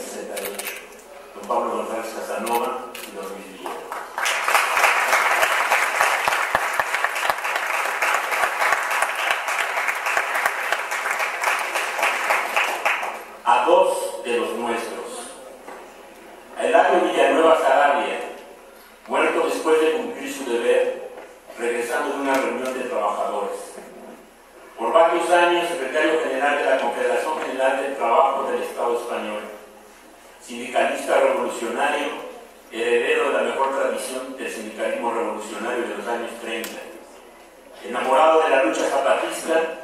1968, don Pablo González Casanova y don Luis Villegas. A dos de los nuestros. A Eladio Villanueva Sarabia, muerto después de cumplir su deber, regresando de una reunión de trabajadores. Por varios años, secretario general de la Confederación General del Trabajo del Estado Español, sindicalista revolucionario, heredero de la mejor tradición del sindicalismo revolucionario de los años 30. Enamorado de la lucha zapatista,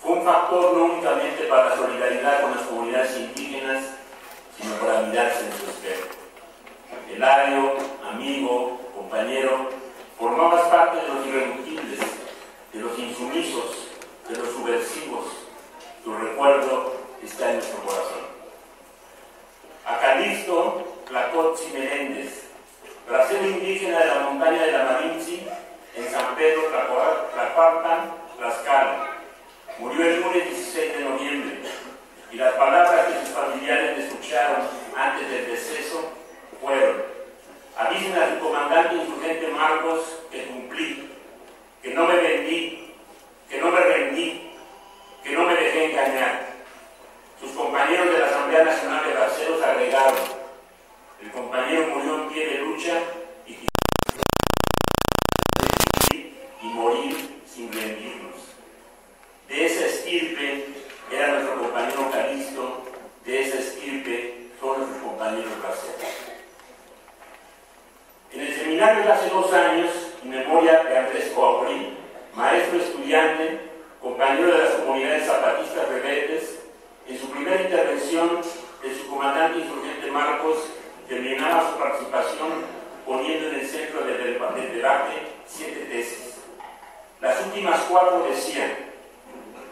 fue un factor no únicamente para la solidaridad con las comunidades indígenas, sino para mirarse en su espejo. Eladio, amigo, compañero, formabas parte de los irreductibles, de los insumisos, de los subversivos. Tu recuerdo está en nuestro corazón. A Calixto Tlacotzi Meléndez, bracero indígena de la montaña de la Malinche, en San Pedro Tlacuapan, Tlaxcala. Murió el lunes 16 de noviembre y las palabras que sus familiares le escucharon antes del deceso fueron: avisen a su comandante insurgente Marcos que cumplí, que no me vendí, que no me rendí, que no me dejé engañar. Sus compañeros de la Asamblea Nacional de Braceros agregaron: el compañero murió en pie de lucha y morir sin rendirnos. De esa estirpe era nuestro compañero Calixto, de esa estirpe son nuestros compañeros braceros. En el seminario de hace 2 años, en memoria de Andrés Coahuil, maestro estudiante, compañero de las comunidades zapatistas rebeldes, en su primera intervención, el subcomandante insurgente Marcos terminaba su participación poniendo en el centro del debate 7 tesis. Las últimas 4 decían: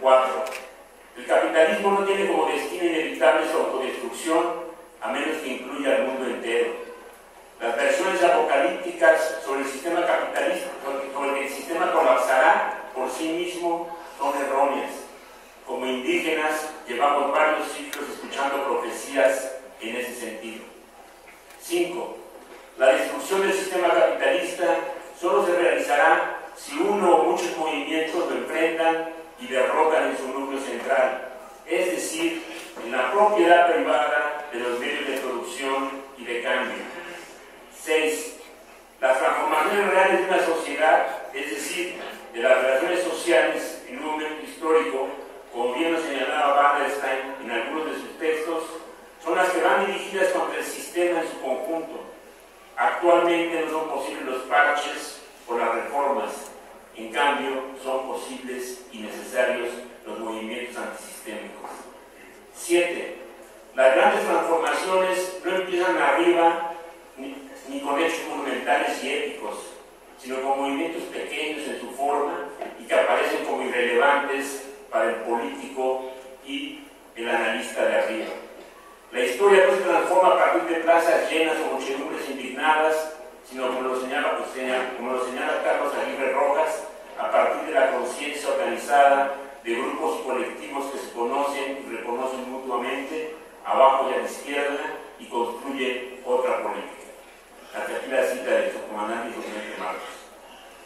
4. El capitalismo no tiene como destino inevitable su autodestrucción, a menos que incluya al mundo entero. Las versiones apocalípticas sobre el sistema capitalista, sobre que el sistema colapsará por sí mismo, son erróneas. Como indígenas, llevamos varios siglos escuchando profecías en ese sentido. 5. La destrucción del sistema capitalista solo se realizará si uno o muchos movimientos lo enfrentan y derrocan en su núcleo central, es decir, en la propiedad privada de los medios de producción y de cambio. 6. Las transformaciones reales de una sociedad, es decir, de las relaciones sociales en un momento histórico, como bien lo señalaba Wallerstein en algunos de sus textos, son las que van dirigidas contra el sistema en su conjunto. Actualmente no son posibles los parches o las reformas. En cambio, son posibles y necesarios los movimientos antisistémicos. 7. Las grandes transformaciones no empiezan arriba ni con hechos monumentales y épicos, sino con movimientos pequeños en su forma y que aparecen como irrelevantes para el político y el analista de arriba. La historia no se transforma a partir de plazas llenas o muchedumbres indignadas, sino como lo señala Carlos Aguirre Rojas, a partir de la conciencia organizada de grupos y colectivos que se conocen y reconocen mutuamente, abajo y a la izquierda, y construye otra política. Hasta aquí la cita del subcomandante y subcomandante Marcos.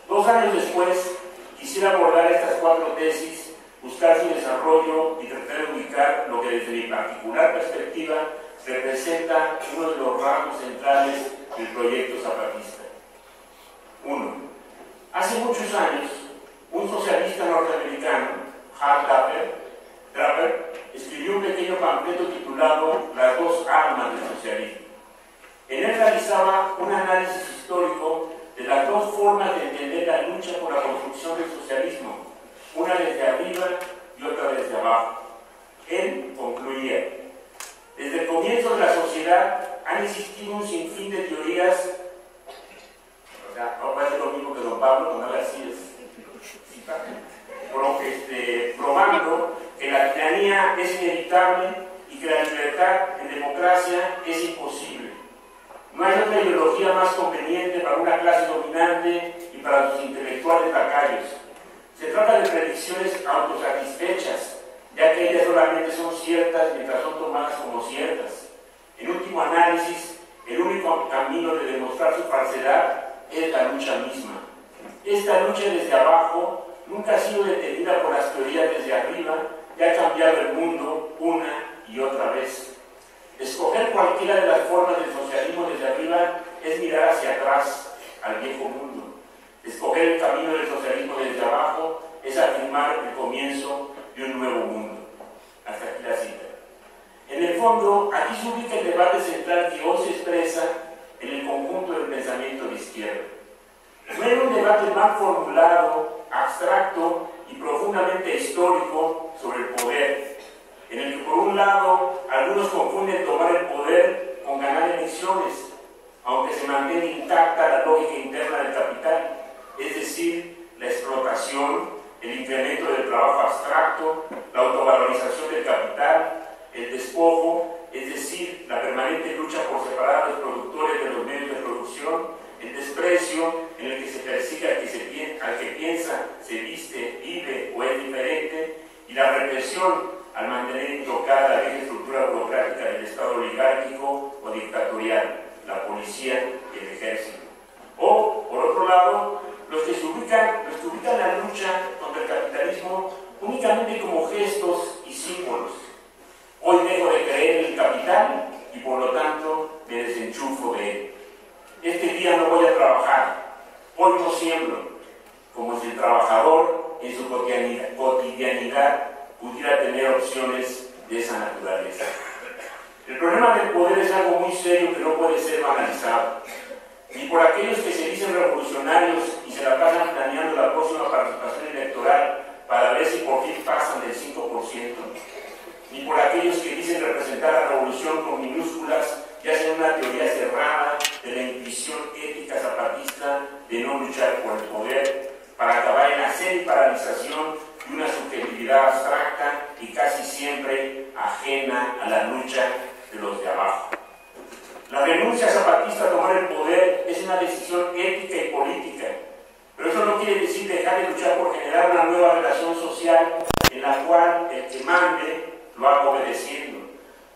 2 años después, quisiera abordar estas 4 tesis, buscar su desarrollo y tratar de ubicar lo que desde mi particular perspectiva representa uno de los rasgos centrales del proyecto zapatista. 1. Hace muchos años, un socialista norteamericano, Hal Draper, escribió un pequeño panfleto titulado Las 2 armas del socialismo. En él realizaba un análisis histórico de las 2 formas de entender la lucha por la construcción del socialismo, una desde arriba y otra desde abajo. Él concluía: desde el comienzo de la sociedad han existido un sinfín de teorías, no va a ser lo mismo que don Pablo, con así probando que la tiranía es inevitable y que la libertad en democracia es imposible. No hay otra ideología más conveniente para una clase dominante y para sus intelectuales lacayos. Se trata de predicciones autosatisfechas, ya que ellas solamente son ciertas mientras son tomadas como ciertas. En último análisis, el único camino de demostrar su falsedad es la lucha misma. Esta lucha desde abajo nunca ha sido detenida por las teorías desde arriba y ha cambiado el mundo una y otra vez. Escoger cualquiera de las formas del socialismo desde arriba es mirar hacia atrás, al viejo mundo. Escoger el camino del socialismo desde abajo es afirmar el comienzo de un nuevo mundo. Hasta aquí la cita. En el fondo, aquí se ubica el debate central que hoy se expresa en el conjunto del pensamiento de izquierda. No era un debate mal formulado, abstracto y profundamente histórico sobre el poder, en el que por un lado algunos confunden tomar el poder con ganar elecciones, aunque se mantenga intacta la lógica interna del capital, es decir, la explotación, el incremento del trabajo abstracto, la autovalorización del capital, el despojo, es decir, la permanente lucha por separar a los productores de los medios de producción, el desprecio en el que se persigue al que piensa, se viste, vive o es diferente, y la represión al mantener intocada la vieja estructura burocrática del Estado oligárquico o dictatorial, la policía y el ejército. O, por otro lado, los que ubican la lucha contra el capitalismo únicamente como gestos y símbolos. Hoy dejo de creer en el capital y por lo tanto me desenchufo de él. Este día no voy a trabajar, hoy no siembro, como si el trabajador en su cotidianidad pudiera tener opciones de esa naturaleza. El problema del poder es algo muy serio que no puede ser banalizado, ni por aquellos que se dicen revolucionarios y se la pasan planeando la próxima participación electoral para ver si por fin pasan del 5%, ni por aquellos que dicen representar la revolución con minúsculas y hacen una teoría cerrada de la intuición ética zapatista de no luchar por el poder para acabar en la semi-paralización de una subjetividad abstracta y casi siempre ajena a la lucha de los de abajo. La renuncia zapatista a tomar el poder es una decisión ética y política, pero eso no quiere decir dejar de luchar por generar una nueva relación social en la cual el que mande lo haga obedeciendo,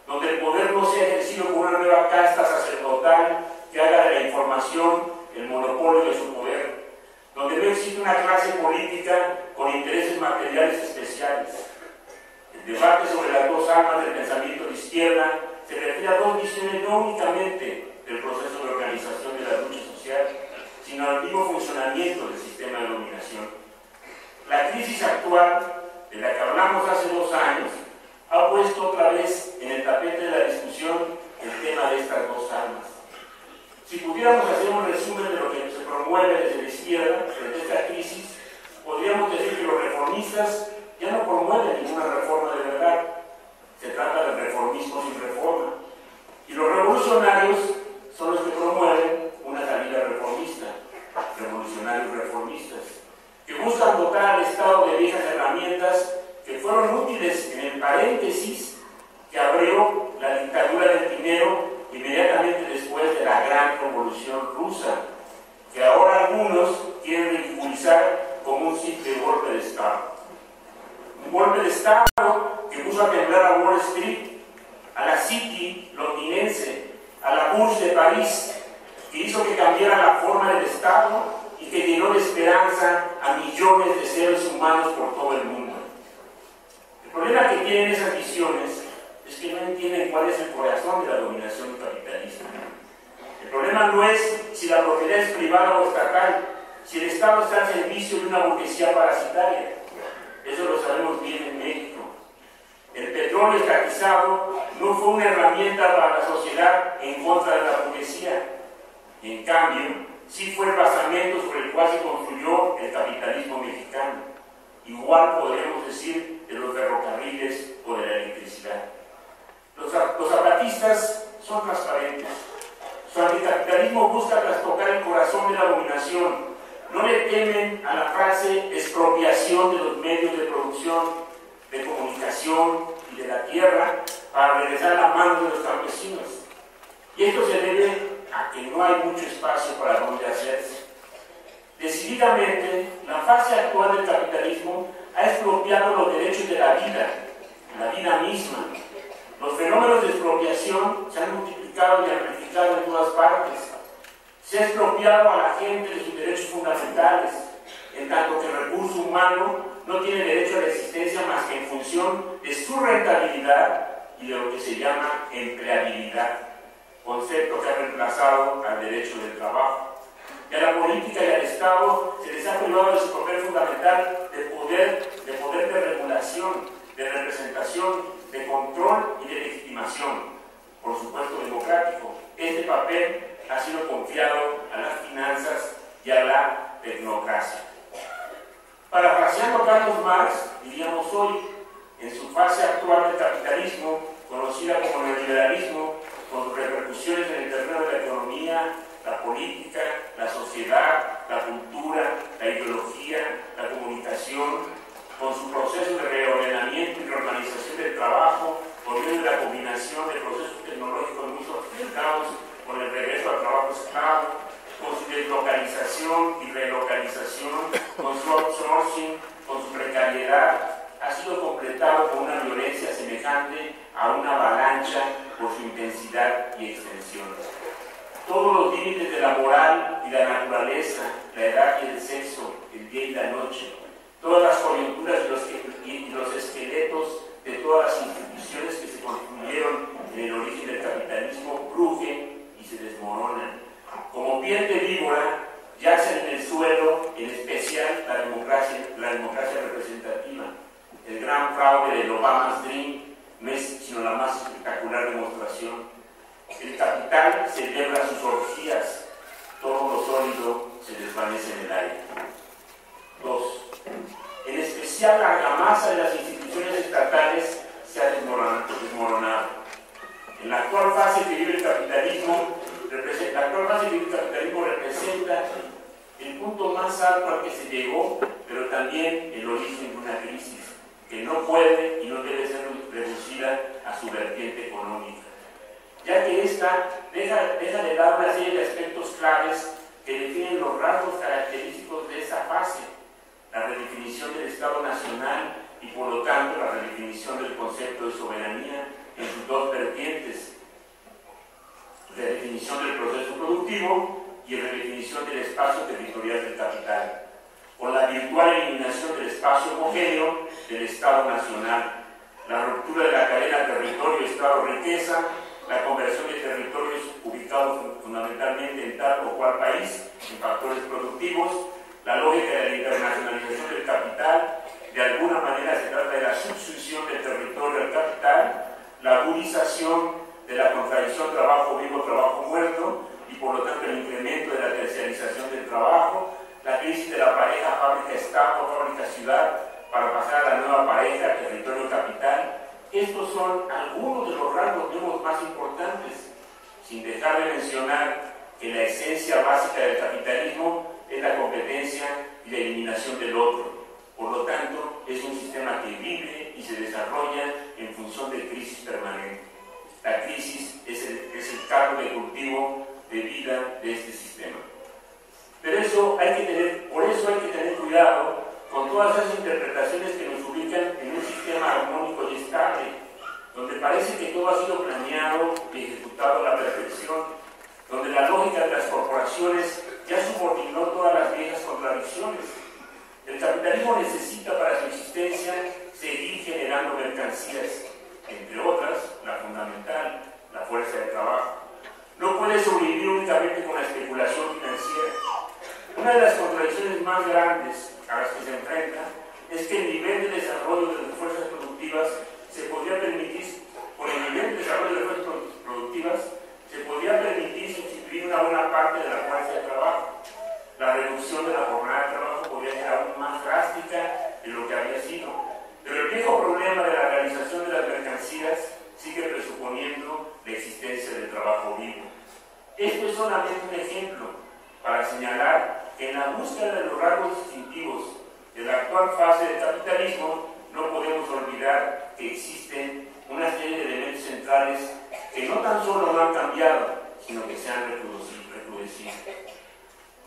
donde el poder no sea ejercido por una nueva casta sacerdotal que haga de la información el monopolio de su poder, donde no existe una clase política con intereses materiales especiales. El debate sobre las dos almas del pensamiento de izquierda se refiere a dos visiones no únicamente del proceso de organización de la lucha social, sino al vivo funcionamiento del sistema de dominación. La crisis actual, de la que hablamos hace 2 años, ha puesto otra vez en el tapete de la discusión el tema de estas dos almas. Si pudiéramos hacer un resumen de lo que se promueve desde la izquierda frente a esta crisis, podríamos decir que los reformistas ya no promueven ninguna reforma de verdad. Se trata del reformismo sin reforma. Y los revolucionarios son los que promueven una salida reformista, revolucionarios reformistas, que buscan dotar al Estado de viejas herramientas que fueron útiles en el paréntesis que abrió la dictadura del dinero inmediatamente después de la gran revolución rusa, que ahora algunos quieren ridiculizar como un simple golpe de Estado. Un golpe de Estado que puso a temblar a Wall Street, a la City londinense, a la Bourse de París, que hizo que cambiara la forma del Estado y que llenó de esperanza a millones de seres humanos por todo el mundo. El problema que tienen esas visiones es que no entienden cuál es el corazón de la dominación capitalista. El problema no es si la propiedad es privada o estatal, si el Estado está al servicio de una burguesía parasitaria. Eso lo sabemos bien en México. El petróleo estatizado no fue una herramienta para la sociedad en contra de la burguesía. En cambio, sí fue el basamento sobre el cual se construyó el capitalismo mexicano. Igual podríamos decir de los ferrocarriles o de la electricidad. Los zapatistas son transparentes. Su anticapitalismo busca trastocar el corazón de la dominación. No le temen a la frase expropiación de los medios de producción, de comunicación y de la tierra para regresar a la mano de los campesinos. Y esto se debe a que no hay mucho espacio para donde hacerse. Decididamente, la fase actual del capitalismo ha expropiado los derechos de la vida misma. Los fenómenos de expropiación se han multiplicado y amplificado en todas partes. Se ha expropiado a la gente de sus derechos fundamentales, en tanto que el recurso humano no tiene derecho a la existencia más que en función de su rentabilidad y de lo que se llama empleabilidad, concepto que ha reemplazado al derecho del trabajo. Y a la política y al Estado se les ha privado de su papel fundamental de poder de regulación, de representación, de control y de legitimación, por supuesto democrático. Este papel ha sido confiado a las finanzas y a la tecnocracia. Parafraseando a Carlos Marx, diríamos hoy, en su fase actual del capitalismo, conocida como neoliberalismo, con sus repercusiones en el terreno de la economía, la política, la sociedad, la cultura, la ideología, la comunicación, con su proceso de reordenamiento y reorganización del trabajo, por medio de la combinación de procesos tecnológicos muy sofisticados con el regreso al trabajo esclavo, con su deslocalización y relocalización, con su outsourcing, con su precariedad, ha sido completado con una violencia semejante a una avalancha por su intensidad y extensión. Todos los límites de la moral y la naturaleza, la edad y el sexo, el día y la noche, todas las coyunturas y los esqueletos de todas las instituciones que se construyeron en el origen del capitalismo crujen y se desmoronan. Como piel de víbora, yacen en el suelo, en especial la democracia representativa. El gran fraude del Obama's Dream no es sino la más espectacular demostración. El capital celebra sus orgías, todo lo sólido se desvanece en el aire. 2. En especial la argamasa de las instituciones estatales se ha desmoronado. En la actual fase que vive el capitalismo, representa el punto más alto al que se llegó, pero también el origen de una crisis que no puede y no debe ser reducida a su vertiente económica, ya que ésta deja de lado una serie de aspectos claves que definen los rasgos característicos de esa fase: la redefinición del Estado Nacional y, por lo tanto, la redefinición del concepto de soberanía en sus dos vertientes: redefinición del proceso productivo y redefinición del espacio territorial del capital, con la virtual eliminación del espacio homogéneo del Estado Nacional, la ruptura de la cadena territorio-Estado-riqueza, la conversión de territorios ubicados fundamentalmente en tal o cual país en factores productivos, la lógica de la internacionalización del capital. De alguna manera se trata de la subsunción del territorio al capital, la agudización de la contradicción trabajo vivo, trabajo muerto, y por lo tanto el incremento de la terciarización del trabajo, la crisis de la pareja fábrica-estado, fábrica-ciudad, para pasar a la nueva pareja territorio-capital. Estos son algunos de los rasgos más importantes, sin dejar de mencionar que la esencia básica del capitalismo es la competencia y la eliminación del otro. Por lo tanto, es un sistema que vive y se desarrolla en función de crisis permanente. La crisis es el caldo de cultivo de vida de este sistema. Pero por eso hay que tener cuidado con todas esas interpretaciones que nos ubican en un sistema armónico y estable, donde parece que todo ha sido planeado y ejecutado a la perfección, donde la lógica de las corporaciones ya subordinó todas las viejas contradicciones. El capitalismo necesita para su existencia seguir generando mercancías, entre otras, la fundamental, la fuerza de trabajo. No puede sobrevivir únicamente con la especulación financiera. Una de las contradicciones más grandes a las que se enfrenta es que el nivel de desarrollo de las fuerzas productivas se podría permitir, por el nivel de desarrollo de las fuerzas productivas, se podría permitir sustituir una buena parte de la fuerza de trabajo. La reducción de la jornada de trabajo podría ser aún más drástica de lo que había sido. Pero el viejo problema de la realización de las mercancías sigue presuponiendo la existencia del trabajo vivo. Esto es solamente un ejemplo para señalar que en la búsqueda de los rasgos distintivos de la actual fase del capitalismo no podemos olvidar que existen una serie de elementos centrales que no tan solo no han cambiado, sino que se han recrudecido.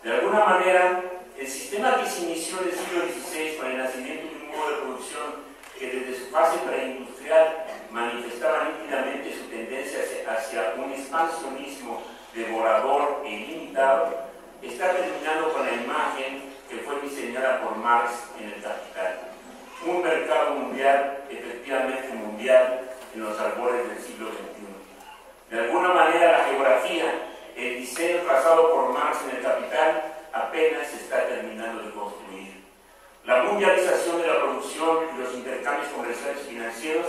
De alguna manera, el sistema que se inició en el siglo XVI con el nacimiento de un modo de producción que desde su fase preindustrial manifestaba nítidamente su tendencia hacia un expansionismo devorador e ilimitado, está terminando con la imagen que fue diseñada por Marx en el Capital. Un mercado mundial, efectivamente mundial, en los albores del siglo XXI. De alguna manera, la geografía, el diseño trazado por Marx en el Capital, apenas se está terminando de construir. La mundialización de la producción y los intercambios comerciales financieros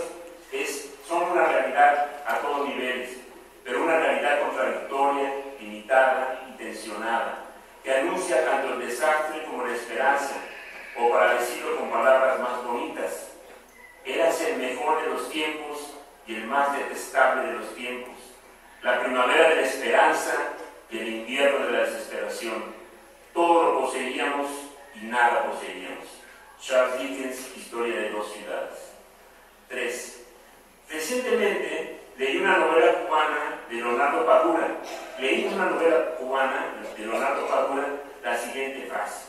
son una realidad a todos niveles, pero una realidad contradictoria, limitada y tensionada, que anuncia tanto el desastre como la esperanza, o para decirlo con palabras más bonitas, érase el mejor de los tiempos y el más detestable de los tiempos, la primavera de la esperanza y el invierno de la desesperación. Todo lo poseíamos y nada poseíamos. Charles Dickens, Historia de dos ciudades. 3. Recientemente leí una novela cubana de Leonardo Padura. La siguiente frase: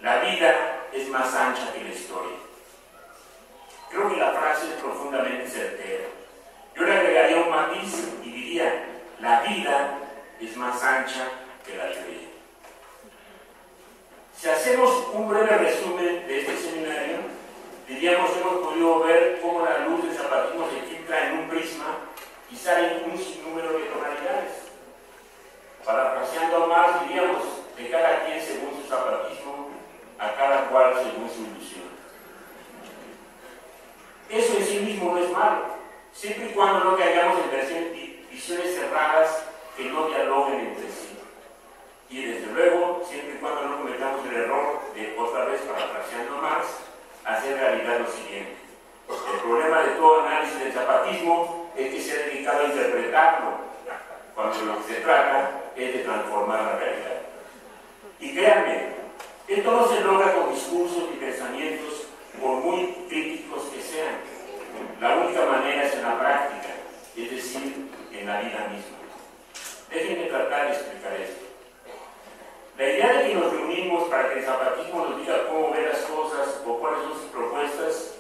la vida es más ancha que la historia. Creo que la frase es profundamente certera. Yo le agregaría un matiz y diría: la vida es más ancha que la teoría. Si hacemos un breve resumen de este seminario, diríamos que hemos podido ver cómo la luz del zapatismo se filtra en un prisma y sale un sinnúmero de tonalidades. Parafraseando a Marx, diríamos: de cada quien según su zapatismo, a cada cual según su ilusión. Eso en sí mismo no es malo, siempre y cuando no caigamos en visiones cerradas que no dialoguen entre sí. Y desde luego, siempre y cuando no cometamos el error de, otra vez parafraseando a Marx, hacer realidad lo siguiente: el problema de todo análisis del zapatismo es que se ha dedicado a interpretarlo, cuando lo que se trata es de transformar la realidad. Y créanme, esto no se logra con discursos y pensamientos, por muy críticos que sean. La única manera es en la práctica, es decir, en la vida misma. Déjenme tratar de explicar esto. La idea de que nos reunimos para que el zapatismo nos diga cómo ve las cosas o cuáles son sus propuestas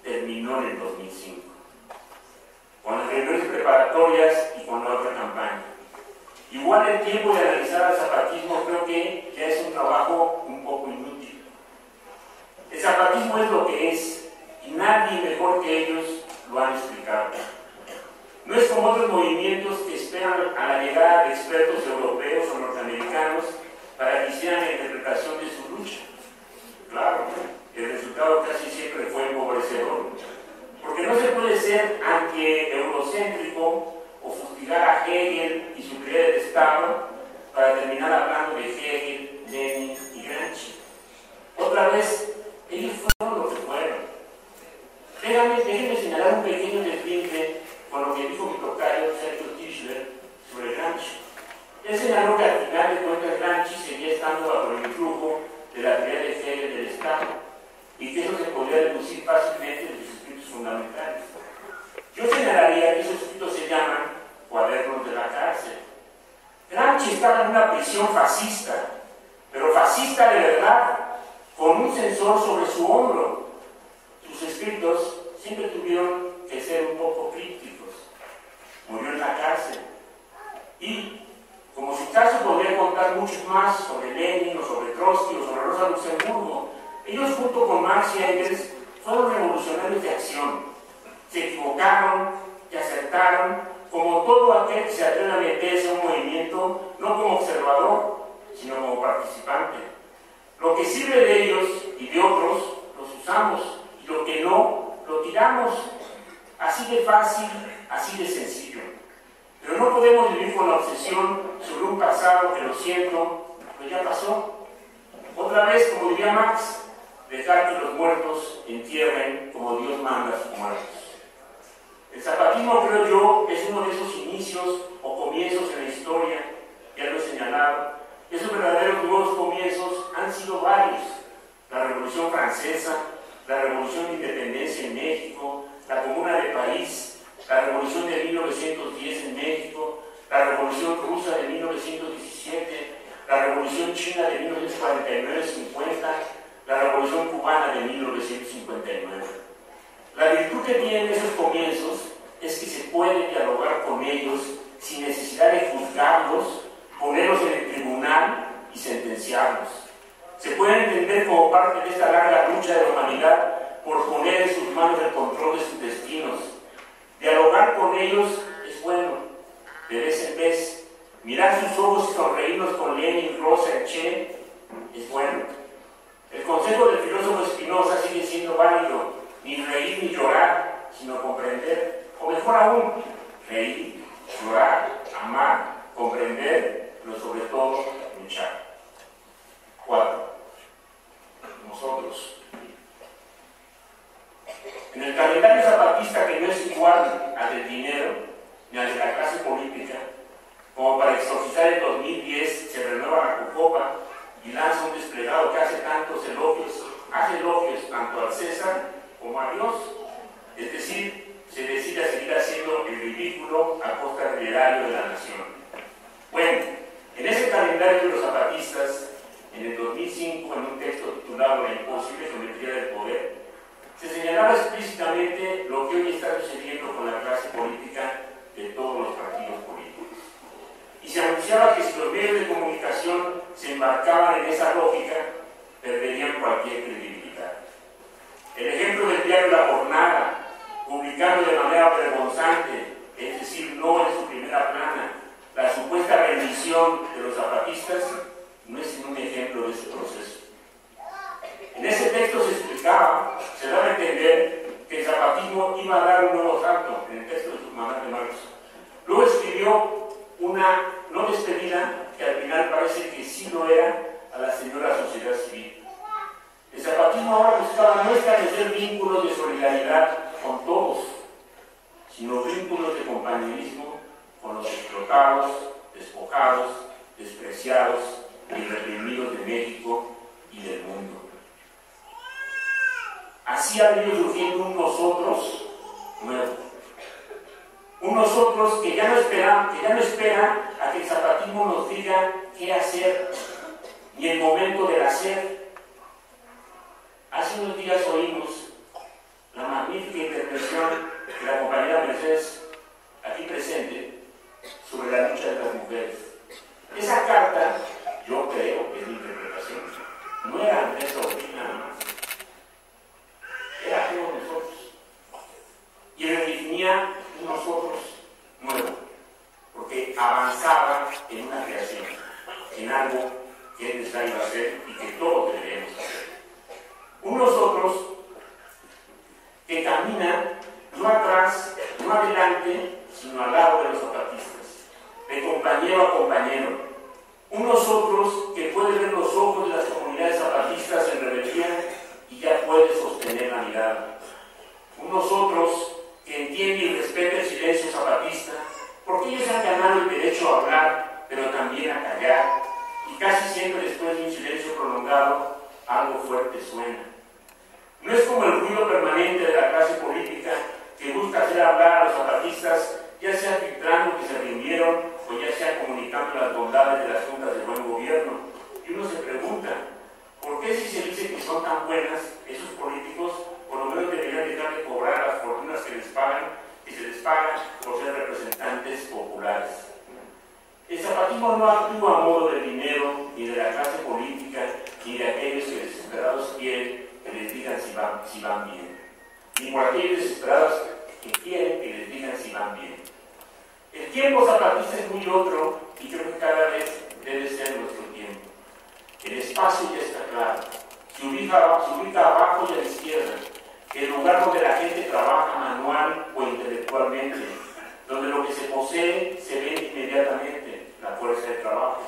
terminó en el 2005, con las reuniones preparatorias y con la otra campaña. Igual el tiempo de analizar al zapatismo creo que ya es un trabajo un poco inútil. El zapatismo es lo que es y nadie mejor que ellos lo han explicado. No es como otros movimientos que esperan a la llegada de expertos europeos o norteamericanos para que hicieran la interpretación de su lucha. Claro, el resultado casi siempre fue empobrecedor, porque no se puede ser anti-eurocéntrico o fustigar a Hegel y su teoría del Estado para terminar hablando de Hegel, Lenin y Gramsci. Otra vez, ellos fueron lo que fueron. Déjenme señalar un pequeño deslinde con lo que dijo mi tocayo Sergio Tischler sobre Gramsci. Él señaló que al final de cuentas Gramsci seguía estando bajo el influjo de la teoría de Hegel del Estado y que eso se podía deducir fácilmente de sus escritos fundamentales. Yo señalaría que esos escritos se llaman Cuadernos de la Cárcel. Gramsci estaba en una prisión fascista, pero fascista de verdad, con un censor sobre su hombro. Sus escritos siempre tuvieron que ser un poco crípticos. Murió en la cárcel. Y, como su caso podría contar muchos más sobre Lenin o sobre Trotsky o sobre Rosa Luxemburgo, ellos junto con Marx y Engels fueron revolucionarios de acción. Se equivocaron y acertaron, como todo aquel que se atreve a meterse a un movimiento, no como observador, sino como participante. Lo que sirve de ellos y de otros, los usamos, y lo que no, lo tiramos. Así de fácil, así de sencillo. Pero no podemos vivir con la obsesión sobre un pasado que, lo siento, pero ya pasó. Otra vez, como diría Marx, dejar que los muertos entierren como Dios manda a sus muertos. El zapatismo, creo yo, es uno de esos inicios o comienzos en la historia, ya lo he señalado. Esos verdaderos nuevos comienzos han sido varios: la Revolución Francesa, la Revolución de Independencia en México, la Comuna de París, la Revolución de 1910 en México, la Revolución Rusa de 1917, la Revolución China de 1949-50, la Revolución Cubana de 1959. La virtud que tienen esos comienzos es que se puede dialogar con ellos sin necesidad de juzgarlos, ponerlos en el tribunal y sentenciarlos. Se pueden entender como parte de esta larga lucha de la humanidad por poner en sus manos el control de sus destinos. Dialogar con ellos es bueno, de vez en vez. Mirar sus ojos y sonreírnos con Lenin, Rosa y Che es bueno. El consejo del filósofo Spinoza sigue siendo válido: ni reír ni llorar, sino comprender. O mejor aún, reír, llorar, amar, comprender, pero sobre todo luchar. 4. Nosotros. En el calendario zapatista, que no es igual al del dinero ni al de la clase política, como para exorcizar el 2010, se renueva la Cocopa y lanza un desplegado que hace elogios tanto al César como a Dios. Es decir, se decide a seguir haciendo el ridículo a costa del erario de la nación. Bueno, en ese calendario de los zapatistas, en el 2005, en un texto titulado La imposible geometría del poder, se señalaba explícitamente lo que hoy está sucediendo con la clase política de todos los partidos políticos. Y se anunciaba que si los medios de comunicación se embarcaban en esa lógica, perderían cualquier credibilidad. El ejemplo del diario La Jornada, publicando de manera vergonzante, es decir, no en su primera plana, la supuesta rendición de los zapatistas, no es un ejemplo de ese proceso. En ese texto se daba a entender que el zapatismo iba a dar un nuevo salto, en el texto de su mamá de Marx. Luego escribió una no despedida, que al final parece que sí lo era, a la señora sociedad civil. El zapatismo ahora buscaba no establecer vínculos de solidaridad con todos, sino vínculos de compañerismo con los explotados, despojados, despreciados y reprimidos de México y del mundo. Así ha venido surgiendo un nosotros nuevo. Un nosotros que ya no espera a que el zapatismo nos diga qué hacer, ni el momento del hacer. Hace unos días oímos la magnífica intervención de la compañera Mercedes, aquí presente, sobre la lucha de las mujeres. Esa carta, yo creo que es mi interpretación, no era Andrés Ortiz nada más, era todos nosotros. Y definía un nosotros nuevo, porque avanzaba en una creación, en algo que es necesario hacer y que todos deberíamos hacer. Un nosotros que camina no atrás, no adelante, sino al lado de los zapatistas, de compañero a compañero. Un nosotros que puede ver los ojos de las comunidades zapatistas en rebeldía y ya puede sostener la mirada. Un nosotros que entiende y respeta el silencio zapatista, porque ellos han ganado el derecho a hablar, pero también a callar, y casi siempre después de un silencio prolongado, algo fuerte suena. No es como el ruido permanente de la clase política que busca hacer hablar a los zapatistas, ya sea filtrando que se rindieron o ya sea comunicando las bondades de las juntas de buen gobierno. Y uno se pregunta, ¿por qué si se dice que son tan buenas, esos políticos por lo menos deberían dejar de cobrar las fortunas que se les pagan por ser representantes populares? El zapatismo no actúa a modo del dinero, ni de la clase política, ni de aquellos que desesperados quieren que les digan si van bien, ni por aquellos desesperados que quieren que les digan si van bien. El tiempo zapatista es muy otro y creo que cada vez debe ser nuestro tiempo. El espacio ya está claro, se ubica abajo y a la izquierda, el lugar donde la gente trabaja manual o intelectualmente, donde lo que se posee se ve inmediatamente, la fuerza de trabajo,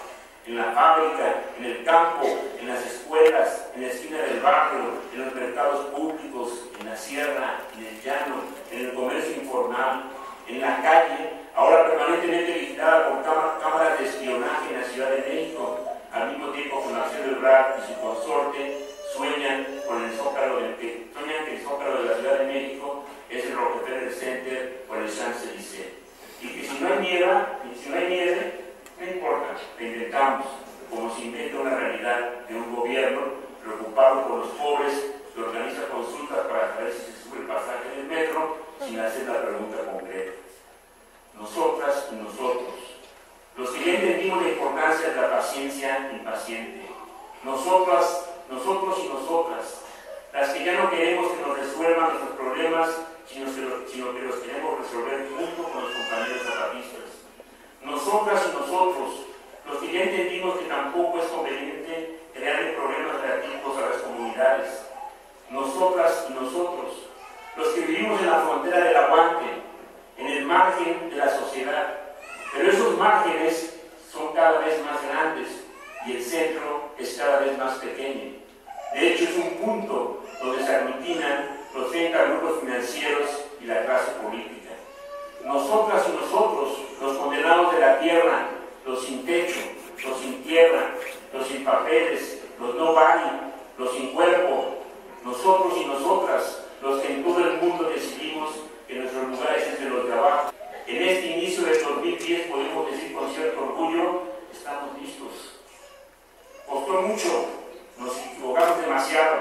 en la fábrica, en el campo, en las escuelas, en la esquina del barrio, en los mercados públicos, en la sierra, en el llano, en el comercio informal, en la calle, ahora permanentemente vigilada por cámaras de espionaje en la Ciudad de México, al mismo tiempo que Marcelo Ebrard y su consorte sueñan que el Zócalo de la Ciudad de México es el Rockefeller Center o el Champs-Élysées. Y que si no hay nieve, no importa, lo inventamos, como se inventa una realidad de un gobierno preocupado por los pobres, que organiza consultas para saber si se sube el pasaje del metro sin hacer la pregunta concreta. Nosotras y nosotros, los que ya entendimos la importancia de la paciencia impaciente, nosotros y nosotras, las que ya no queremos que nos resuelvan nuestros problemas, sino que los queremos resolver junto con los compañeros zapatistas. Nosotras y nosotros, los que ya entendimos que tampoco es conveniente crearle problemas relativos a las comunidades. Nosotras y nosotros, los que vivimos en la frontera del aguante, en el margen de la sociedad, pero esos márgenes son cada vez más grandes y el centro es cada vez más pequeño. De hecho, es un punto donde se aglutinan los 30 grupos financieros y la clase política. Nosotras y nosotros, los condenados de la tierra, los sin techo, los sin tierra, los sin papeles, los no body, los sin cuerpo, nosotros y nosotras, los que en todo el mundo decidimos que nuestros lugares entre los de abajo. En este inicio del 2010 podemos decir con cierto orgullo, estamos listos. Costó mucho, nos equivocamos demasiado,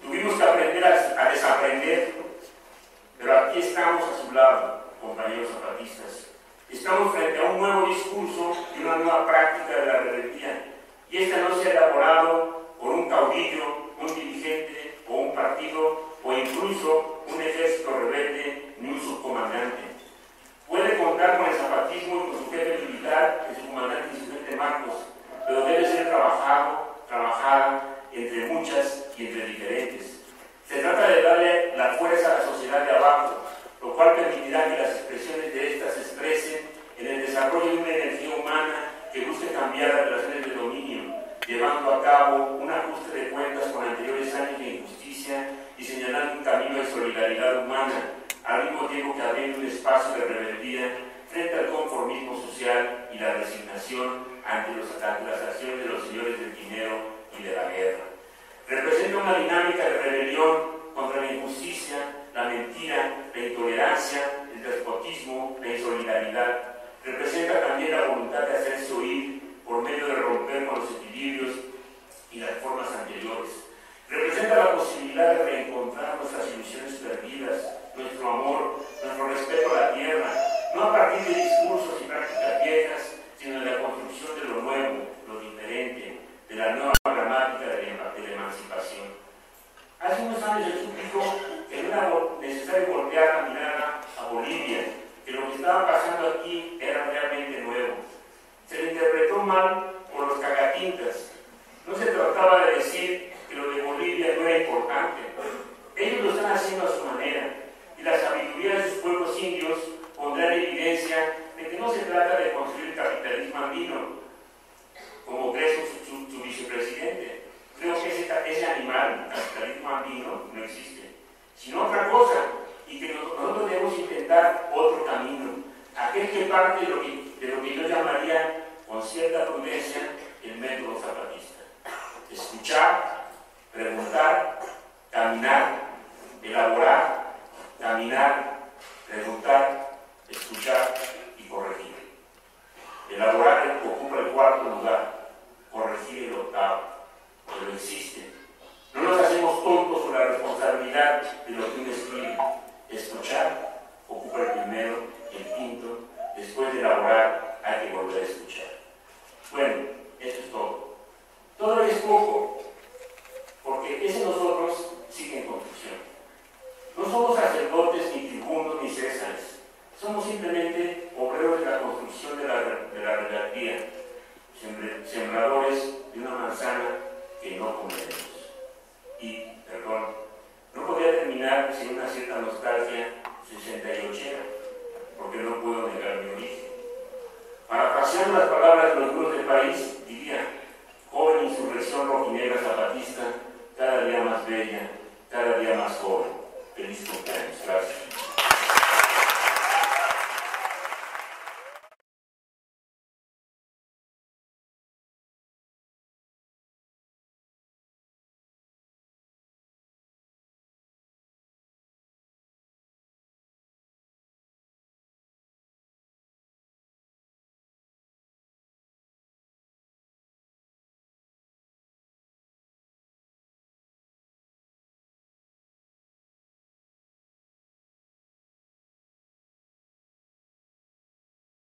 tuvimos que aprender a desaprender, pero aquí estamos a su lado, compañeros zapatistas. Estamos frente a un nuevo discurso y una nueva práctica de la rebeldía, y esta no se ha elaborado por un caudillo, un dirigente o un partido o incluso un ejército rebelde ni un subcomandante. Puede contar con el zapatismo y con su jefe militar, el subcomandante Vicente Marcos, pero debe ser trabajada entre muchas y entre diferentes. Se trata de darle la fuerza a la sociedad de abajo, lo cual permitirá que las expresiones de estas se expresen en el desarrollo de una energía humana que busque cambiar las relaciones de dominio, llevando a cabo un ajuste de cuentas con anteriores años de injusticia y señalando un camino de solidaridad humana, al mismo tiempo que abriendo un espacio de rebeldía frente al conformismo social y la resignación ante las acciones de los señores del dinero y de la guerra. Representa una dinámica de rebelión contra la injusticia, la mentira, la intolerancia, el despotismo, la insolidaridad. Representa también la voluntad de hacerse oír por medio de romper con los equilibrios y las formas anteriores. Representa la posibilidad de reencontrar nuestras ilusiones perdidas, nuestro amor, nuestro respeto a la tierra, no a partir de discursos y prácticas viejas, sino de la construcción de lo nuevo, lo diferente, de la nueva gramática de la emancipación. Hace unos años se suplicó que no era necesario voltear la mirada a Bolivia, que lo que estaba pasando aquí era realmente nuevo. Se le interpretó mal por los cagatintas. No se trataba de decir que lo de Bolivia no era importante. Ellos lo están haciendo a su manera, y la sabiduría de sus pueblos indios pondrá en evidencia de que no se trata de construir el capitalismo andino, como cree su vicepresidente. Creo que ese animal, el capitalismo andino, no existe, sino otra cosa, y que nosotros debemos intentar otro camino, aquel que parte de lo que yo llamaría, con cierta prudencia, el método zapatista. Escuchar, preguntar, caminar, elaborar, caminar, preguntar, escuchar y corregir. Elaborar ocupa el cuarto lugar, corregir el octavo, pero existe. No nos hacemos tontos con la responsabilidad de lo que uno escribe. Escuchar ocupa el primero, el quinto, después de elaborar hay que volver a escuchar. Bueno, esto es todo. Todavía es poco, porque ese nosotros sigue en construcción. No somos sacerdotes, ni tribunos, ni césares. Somos simplemente obreros de la construcción de la rebeldía, sembradores de una manzana que no comeremos. Y, perdón, no podría terminar sin una cierta nostalgia 68era, porque no puedo negar mi origen. Parafraseando las palabras de los grupos del país,